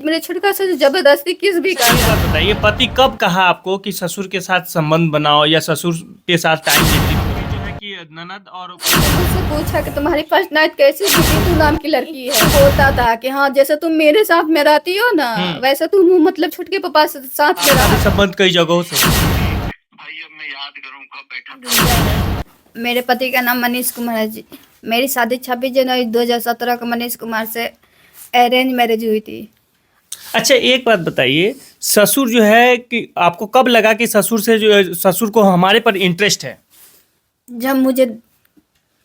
मेरे छुटका से जबरदस्ती किस भी अच्छा, एक बात बताइए, पति कब कहा आपको कि ससुर के साथ संबंध बनाओ या ससुर के साथ टाइम व्यतीत करो? जो है कि ननद और मुझसे पूछा कि तुम्हारी फर्स्ट नाइट कैसी थी, नीतू नाम की लड़की है। बोलता था कि हाँ जैसे तुम मेरे साथ में रहती हो ना वैसे तुम मतलब छुटके पापा से साथ में रहा। संबंध कई जगहों से। भाई अब मैं याद करूं कब बैठा था। मेरे पति का नाम मनीष कुमार है जी। मेरी शादी 26 जनवरी 2017 को मनीष कुमार से अरेंज मैरिज हुई थी। अच्छा, एक बात बताइए, ससुर जो है कि आपको कब लगा कि ससुर से जो है ससुर को हमारे पर इंटरेस्ट है? जब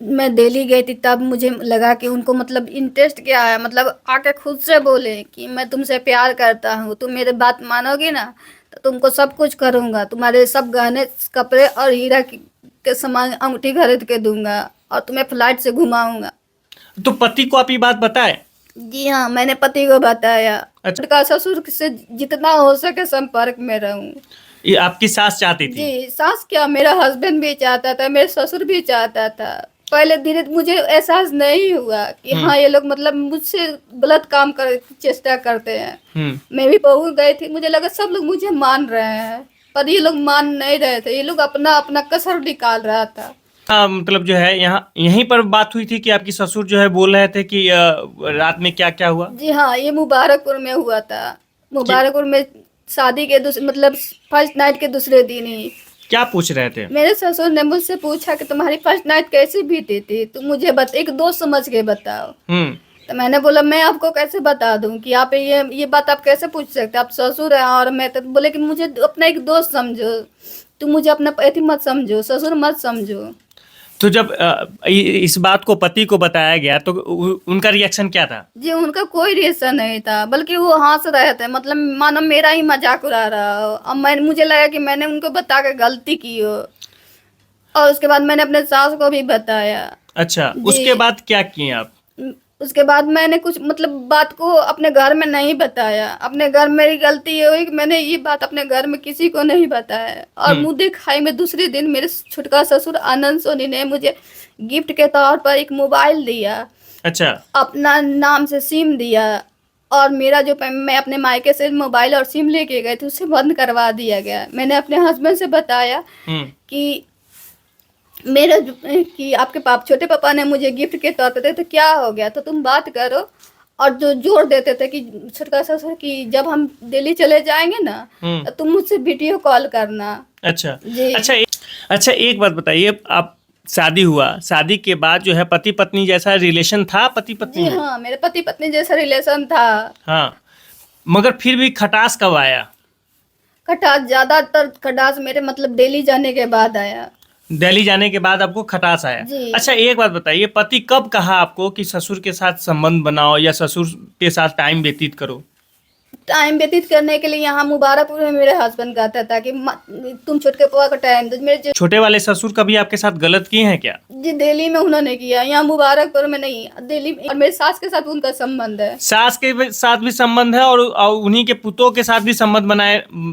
मैं दिल्ली गई थी तब मुझे लगा कि उनको मतलब इंटरेस्ट क्या है, मतलब आके खुद से बोले कि मैं तुमसे प्यार करता हूँ, तुम मेरे बात मानोगी ना तो तुमको सब कुछ करूँगा, तुम्हारे सब गहने कपड़े और हीरा के सामान अंगूठी खरीद के दूंगा और तुम्हें फ्लाइट से घुमाऊंगा। तो पति को आप ये बात बताए? जी हाँ, मैंने पति को बताया। अच्छा। उनका ससुर से जितना हो सके संपर्क में रहूं। ये आपकी सास चाहती थी? जी, सास क्या, मेरा हस्बैंड भी चाहता था, मेरे ससुर भी चाहता था। पहले धीरे मुझे एहसास नहीं हुआ कि हाँ ये लोग मतलब मुझसे गलत काम कर चेष्टा करते हैं। मैं भी पहुंच गई थी, मुझे लगा सब लोग मुझे मान रहे हैं पर ये लोग मान नहीं रहे थे। ये लोग अपना अपना कसर निकाल रहा था। हाँ, मतलब जो है यहाँ यहीं पर बात हुई थी कि आपकी ससुर जो है बोल रहे थे कि रात में क्या क्या हुआ? जी हाँ, ये मुबारकपुर में हुआ था। मुबारकपुर में शादी के मतलब फर्स्ट नाइट के दूसरे दिन ही। क्या पूछ रहे थे? मेरे ससुर ने मुझसे पूछा कि तुम्हारी फर्स्ट नाइट कैसी बीती थी, तुम मुझे एक दोस्त समझ के बताओ। तो मैंने बोला मैं आपको कैसे बता दूं कि आप ये बात आप कैसे पूछ सकते, आप ससुर हैं और मैं। तो बोले कि मुझे अपना एक दोस्त समझो, तुम मुझे अपना पति मत समझो, ससुर मत समझो। तो जब इस बात को पति को बताया गया तो उनका रिएक्शन क्या था? जी, उनका कोई रिएक्शन नहीं था, बल्कि वो हंस रहे थे, मतलब मानो मेरा ही मजाक उड़ा रहा हो। अब मुझे लगा कि मैंने उनको बता के गलती की हो और उसके बाद मैंने अपने सास को भी बताया। अच्छा, उसके बाद क्या किए आप? उसके बाद मैंने कुछ मतलब बात को अपने घर में नहीं बताया। अपने घर मेरी गलती ये हुई कि मैंने ये बात अपने घर में किसी को नहीं बताया। और मुँह दिखाई में दूसरे दिन मेरे छुटका ससुर आनंद सोनी ने मुझे गिफ्ट के तौर पर एक मोबाइल दिया। अच्छा। अपना नाम से सिम दिया और मेरा जो मैं अपने मायके से मोबाइल और सिम लेके गए थे उसे बंद करवा दिया गया। मैंने अपने हस्बैंड से बताया कि मेरा कि आपके छोटे पापा ने मुझे गिफ्ट के तौर पे दिया, तो क्या हो गया, तो तुम बात करो। और जो जोर देते थे कि छुटका ससुर की जब हम दिल्ली चले जाएंगे ना तो तुम मुझसे वीडियो कॉल करना। अच्छा जी। अच्छा, एक बात बताइए, आप शादी हुआ, शादी के बाद जो है पति पत्नी जैसा रिलेशन था पति पत्नी जी में? हाँ, मेरे पति पत्नी जैसा रिलेशन था। हाँ, मगर फिर भी खटास कब आया? खटास, ज्यादातर खटास मेरे मतलब दिल्ली जाने के बाद आया। दिल्ली जाने के बाद आपको खटास आया? जी। अच्छा, एक बात बताइए, पति कब कहा आपको कि ससुर के साथ संबंध बनाओ या ससुर के साथ टाइम व्यतीत करो? टाइम व्यतीत करने के लिए यहाँ मुबारकपुर में मेरे हस्बैंड कहता था कि तुम छुटके पवा को टाइम दो। मेरे छोटे वाले ससुर कभी आपके साथ गलत किए हैं क्या? जी, दिल्ली में उन्होंने किया, यहाँ मुबारकपुर में नहीं, दिल्ली में। और मेरे सास के साथ उनका संबंध है। सास के साथ भी संबंध है और उन्हीं के पुतों के साथ भी संबंध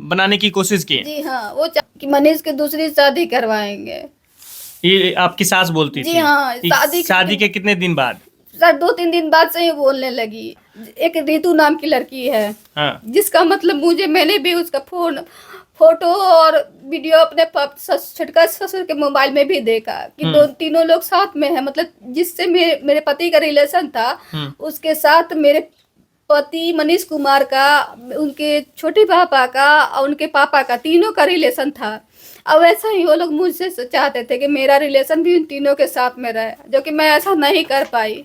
बनाने की कोशिश की? जी हाँ, वो कि मनीष की दूसरी शादी करवाएंगे। ये आपकी सास बोलती थी? जी हाँ, शादी के कितने दिन बाद? सर 2-3 दिन बाद से ही बोलने लगी। एक रीतू नाम की लड़की है। हाँ। जिसका मतलब मैंने भी उसका फोटो और वीडियो अपने छुटका ससुर के मोबाइल में भी देखा कि तीनों लोग साथ में है। मतलब जिससे मेरे पति का रिलेशन था उसके साथ मेरे पति मनीष कुमार का, उनके छोटे पापा का और उनके पापा का, तीनों का रिलेशन था। अब ऐसा ही वो लोग मुझसे चाहते थे कि मेरा रिलेशन भी उन तीनों के साथ में रहे, जो कि मैं ऐसा नहीं कर पाई।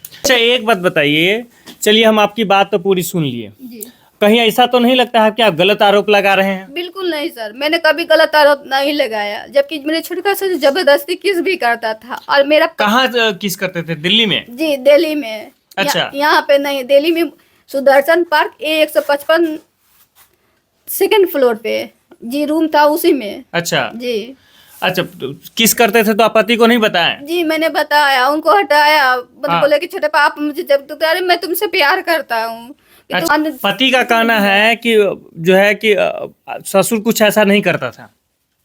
अच्छा, एक बात बताइए, चलिए हम आपकी बात तो पूरी सुन लिए, जी। कहीं ऐसा तो नहीं लगता है कि आप गलत आरोप लगा रहे हैं? बिल्कुल नहीं सर, मैंने कभी गलत आरोप नहीं लगाया, जबकि मेरे छुटका से जबरदस्ती किस भी करता था। और मेरा कहाँ किस करते थे? दिल्ली में? जी, दिल्ली में। अच्छा। यहाँ पे नहीं, दिल्ली में Sudarshan park A155 second floor पे जी रूम था, उसी में। अच्छा जी। अच्छा, तो किस करते थे तो आप पति को नहीं बताया? जी, मैंने बताया, उनको हटाया। मतलब बोले कि छोटे पापा मुझे जब तो अरे मैं तुमसे प्यार करता हूँ। अच्छा, पति का कहना है कि जो है कि ससुर कुछ ऐसा नहीं करता था।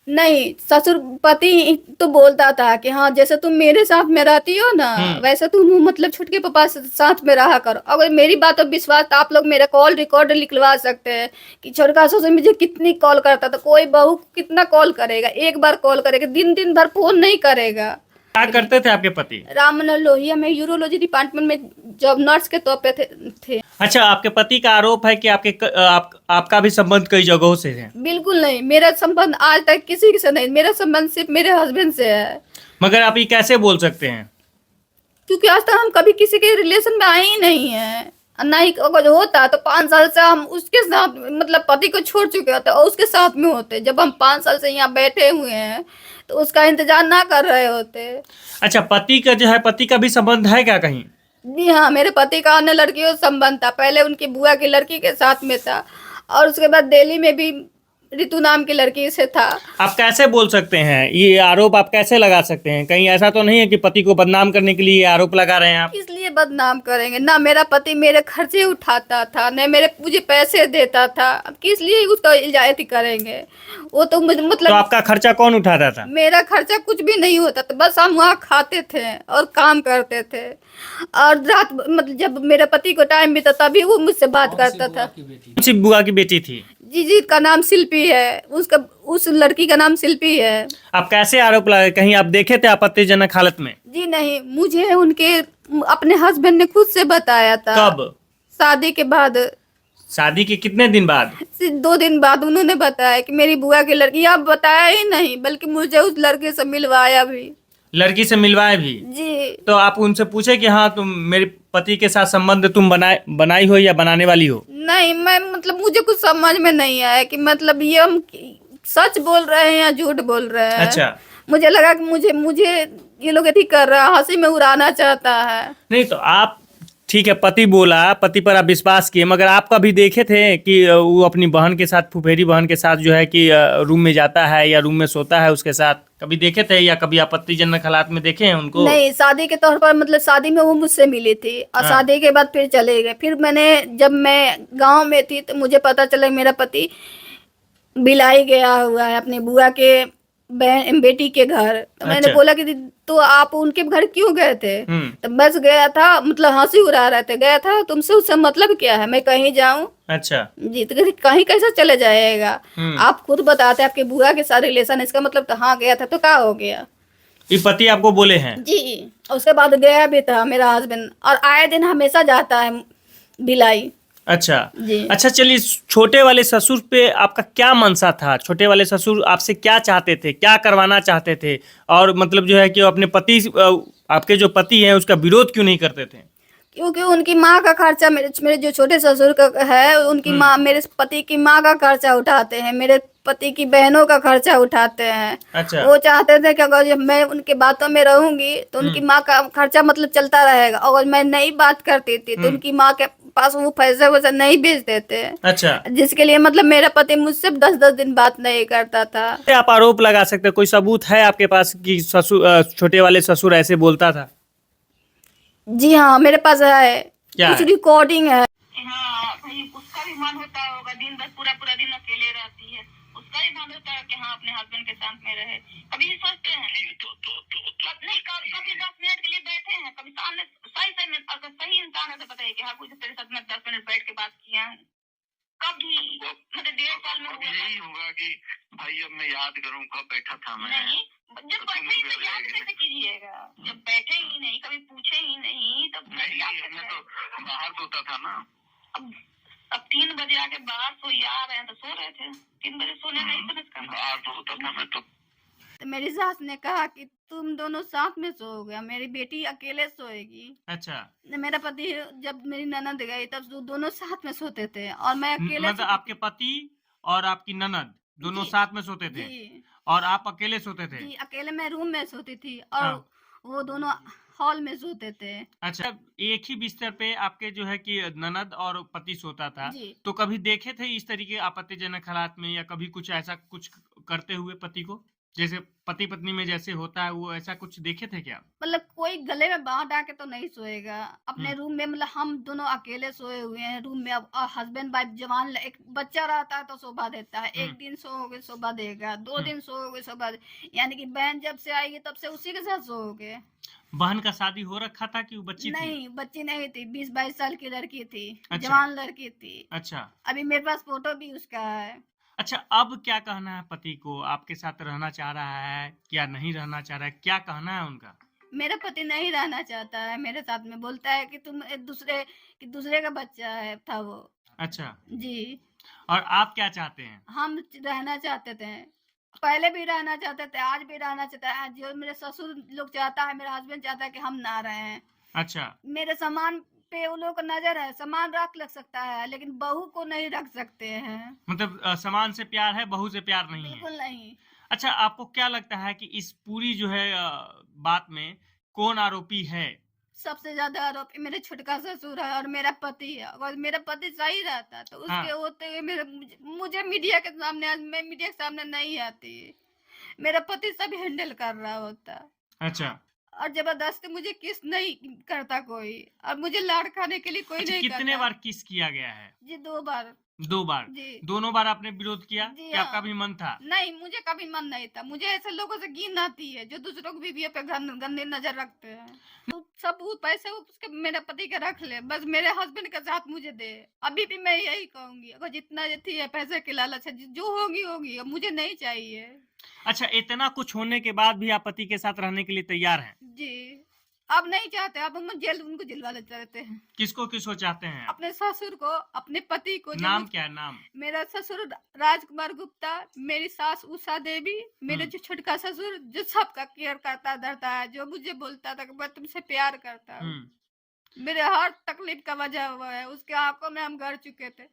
नहीं, ससुर पति तो बोलता था कि हाँ जैसे तुम मेरे साथ में रहती हो ना वैसे तुम मतलब छुटके पापा साथ में रहा करो। अगर मेरी बात पर विश्वास तो आप लोग मेरा कॉल रिकॉर्ड निकलवा सकते हैं कि छोटका ससुर मुझे कितनी कॉल करता था। कोई बहू कितना कॉल करेगा, एक बार कॉल करेगा, दिन दिन भर फोन नहीं करेगा। क्या करते थे आपके पति? राममनोहर लोहिया में यूरोलॉजी डिपार्टमेंट में जॉब नर्स के तौर पे थे। अच्छा, आपके पति का आरोप है कि आपका भी संबंध कई जगहों से है। बिल्कुल नहीं, मेरा संबंध आज तक किसी से नहीं, मेरा संबंध सिर्फ मेरे हस्बैंड से है। मगर आप ये कैसे बोल सकते हैं? क्योंकि आज तक हम कभी किसी के रिलेशन में आए ही नहीं है, ना ही अगर होता तो 5 साल से हम उसके साथ मतलब पति को छोड़ चुके होते और उसके साथ में होते। जब हम 5 साल से यहाँ बैठे हुए हैं तो उसका इंतजार ना कर रहे होते। अच्छा, पति का जो है, पति का भी संबंध है क्या कहीं? जी हाँ, मेरे पति का अन्य लड़कियों से संबंध था। पहले उनकी बुआ की लड़की के साथ में था और उसके बाद दिल्ली में भी रितु नाम की लड़की से था। आप कैसे बोल सकते हैं? ये आरोप आप कैसे लगा सकते हैं? कहीं ऐसा तो नहीं है कि पति को बदनाम करने के लिए ये आरोप लगा रहे हैं आप? इसलिए बदनाम करेंगे ना, मेरा पति मेरे खर्चे उठाता था, न मुझे पैसे देता था। अब किस लिए उसका इल्जाम करेंगे? वो तो मुझे तो मतलब आपका खर्चा कौन उठाता था? मेरा खर्चा कुछ भी नहीं होता था, बस हम वहाँ खाते थे और काम करते थे। और रात मतलब जब मेरे पति को टाइम मिलता तभी वो मुझसे बात करता था। कौन सी बुआ की बेटी थी? जी का नाम शिल्पी है, उसका उस लड़की का नाम शिल्पी है। आप कैसे आरोप लगा? कहीं आप देखे थे आपत्तिजनक हालत में? जी नहीं, मुझे उनके अपने हस्बैंड ने खुद से बताया था। कब? शादी के बाद, शादी के कितने दिन बाद? सिर्फ 2 दिन बाद उन्होंने बताया कि मेरी बुआ की लड़की। आप बताया ही नहीं बल्कि मुझे उस लड़के से मिलवाया भी। लड़की से मिलवाए भी? जी तो आप उनसे पूछे कि हाँ, तुम मेरे पति के साथ संबंध तुम बनाई हो या बनाने वाली हो? नहीं, मैं मतलब मुझे कुछ समझ में नहीं आया कि मतलब ये हम सच बोल रहे हैं या झूठ बोल रहे हैं। अच्छा। मुझे लगा कि मुझे ये लोग अथी कर रहा है, हंसी में उड़ाना चाहता है। नहीं तो आप, ठीक है, पति बोला, पति पर आप विश्वास किए, मगर आप कभी देखे थे कि वो अपनी बहन के साथ, फुफेरी बहन के साथ जो है कि रूम में जाता है या रूम में सोता है उसके साथ? कभी देखे थे या कभी आपत्तिजनक हालात में देखे हैं उनको? नहीं, शादी के तौर पर मतलब शादी में वो मुझसे मिली थी और हाँ। शादी के बाद फिर चले गए। फिर जब मैं गांव में थी तो मुझे पता चला मेरा पति भिलाई गया हुआ है अपनी बुआ के बेटी के घर। तो मैंने अच्छा। बोला कि तो आप उनके घर क्यों गए थे? तो बस गया था, मतलब हंसी उड़ा रहे थे, गया था, तुमसे उससे मतलब क्या है, मैं कहीं जाऊं? अच्छा। जी, तो कहती, कहीं कैसे चले जाएगा? आप खुद बताते आपके बुआ के साथ रिलेशन, इसका मतलब तो हाँ गया था तो क्या हो गया? ये पति आपको बोले हैं? जी, उसके बाद गया भी था मेरा हस्बैंड और आए दिन हमेशा जाता है भिलाई। अच्छा। जी। अच्छा, चलिए, छोटे वाले ससुर पे आपका क्या मनसा था? छोटे वाले ससुर आपसे क्या चाहते थे, क्या करवाना चाहते थे? और मतलब जो है कि अपने पति, आपके जो पति हैं उसका विरोध क्यों नहीं करते थे? क्योंकि उनकी माँ का खर्चा मेरे जो छोटे ससुर का है, उनकी माँ मेरे पति की माँ का खर्चा उठाते हैं, मेरे पति की बहनों का खर्चा उठाते हैं। अच्छा। वो चाहते थे कि अगर मैं उनके बातों में रहूंगी तो उनकी माँ का खर्चा मतलब चलता रहेगा। अगर मैं नहीं बात करती थी तो उनकी माँ के पास वो पैसे वैसे नहीं भेज देते। अच्छा। जिसके लिए मतलब मेरा पति मुझसे 10-10 दिन बात नहीं करता था। आप आरोप लगा सकते हैं? कोई सबूत है आपके पास कि ससुर, छोटे वाले ससुर ऐसे बोलता था? जी हाँ, मेरे पास है, क्या कुछ है? रिकॉर्डिंग है। हाँ भाई, उसका भी मन होता होगा, दिन भर पूरा पूरा दिन अकेले रहती है, उसका भी मन होता है कि हाँ अपने हस्बैंड के साथ में रहे। कभी ये सोचते हैं नहीं, कभी 10 मिनट के लिए बैठे हैं, कभी सामने सही में अगर सही इंसान है तो बताइए कि हाँ कुछ तेरे साथ में 10 मिनट बैठ के बात किया है? कभी मतलब 1.5 साल में हुआ यही होगा कि भाई अब मैं याद करूं कब बैठा था मैं। नहीं, जब बैठे ही तो याद कैसे कीजिएगा? जब बैठे ही नहीं, कभी पूछे ही नहीं तो नहीं, मैं तो बाहर सोता था ना। अब 3 बजे आके बाहर सोई आ रहे हैं तो सो रहे थे। 3 बजे सोने नहीं समझ कर बाहर सोता था मैं तो मेरी सास ने कहा कि तुम दोनों साथ में सोओगे, मेरी बेटी अकेले सोएगी। अच्छा। मेरा पति जब मेरी ननद गई तब दोनों साथ में सोते थे और मैं अकेले मतलब आपके पति और आपकी ननद दोनों जी, साथ में सोते थे जी और आप अकेले सोते थे? जी, अकेले मैं रूम में सोती थी और हाँ। वो दोनों हॉल में सोते थे। अच्छा, एक ही बिस्तर पे आपके जो है कि ननद और पति सोता था, जी। तो कभी देखे थे इस तरीके आपत्तिजनक हालात में या कभी कुछ ऐसा कुछ करते हुए पति को? जैसे पति पत्नी में जैसे होता है वो ऐसा कुछ देखे थे क्या? मतलब कोई गले में बांह डाल के तो नहीं सोएगा अपने हम्म। रूम में। मतलब हम दोनों अकेले सोए हुए हैं रूम में। अब हस्बैंड वाइफ जवान एक बच्चा रहता है तो शोभा देता है। एक दिन सोओगे शोभा देगा, 2 दिन सोओगे शोभा यानी कि बहन जब से आएगी तब से उसी के साथ सोओगे। बहन का शादी हो रखा था कि वो बच्ची थी? नहीं, बच्ची नहीं थी, 20-22 साल की लड़की थी। अच्छा। जवान लड़की थी। अच्छा। अभी मेरे पास फोटो भी उसका है। अच्छा, अब क्या कहना है पति को? आपके साथ रहना चाह रहा है या नहीं रहना चाह रहा है? क्या कहना है उनका? मेरा पति नहीं रहना चाहता है मेरे साथ में। बोलता है कि तुम एक दूसरे का बच्चा है था वो। अच्छा। जी। और आप क्या चाहते हैं? हम रहना चाहते थे, पहले भी रहना चाहते थे, आज भी रहना चाहते हैं। जो मेरे ससुर लोग चाहता है, मेरा हस्बैंड चाहता है कि हम ना रहें। अच्छा। मेरे सामान पे उन लोगों का नजर है, सामान रख लग सकता है लेकिन बहू को नहीं रख सकते हैं। मतलब सामान से प्यार है, बहू से प्यार नहीं है। बिल्कुल नहीं। अच्छा, आपको क्या लगता है कि इस पूरी जो है बात में कौन आरोपी है? सबसे ज्यादा आरोपी मेरे छोटका ससुर है और मेरा पति है। अगर मेरा पति सही रहता तो उसके हाँ। होते हुए मुझे मीडिया के सामने, आज मैं मीडिया के सामने नहीं आती, मेरा पति सब हैंडल कर रहा होता। अच्छा। और जबरदस्ती मुझे किस नहीं करता कोई, और मुझे लाड़ खाने के लिए कोई अच्छा, नहीं कितने करता। बार किस किया गया है? जी 2 बार। 2 बार। जी। दोनों बार आपने विरोध किया जी कि आपका हाँ। भी मन था? नहीं, मुझे कभी मन नहीं था। मुझे ऐसे लोगों से घिन आती है जो दूसरों की बीवियों पे गंदी नजर रखते हैं। तो सबूत पैसे उसके मेरे पति के रख ले, बस मेरे हस्बैंड का साथ मुझे दे। अभी भी मैं यही कहूंगी, अगर जितना थी है पैसे की लालच है, जो होगी होगी, अब मुझे नहीं चाहिए। अच्छा, इतना कुछ होने के बाद भी आप पति के साथ रहने के लिए तैयार हैं? जी। अब नहीं चाहते, अब हम उनको जेल वाले चाहते हैं। किसको चाहते हैं आप? अपने ससुर को, अपने पति को। नाम क्या है, नाम? मेरा ससुर राजकुमार गुप्ता, मेरी सास उषा देवी, मेरे जो छोटका ससुर जो सबका केयर करता धरता है, जो मुझे बोलता था कि मैं तुमसे प्यार करता हूँ। हम्म। मेरे हर तकलीफ का वजह हुआ है, उसके आंखों में हम गड़ चुके थे।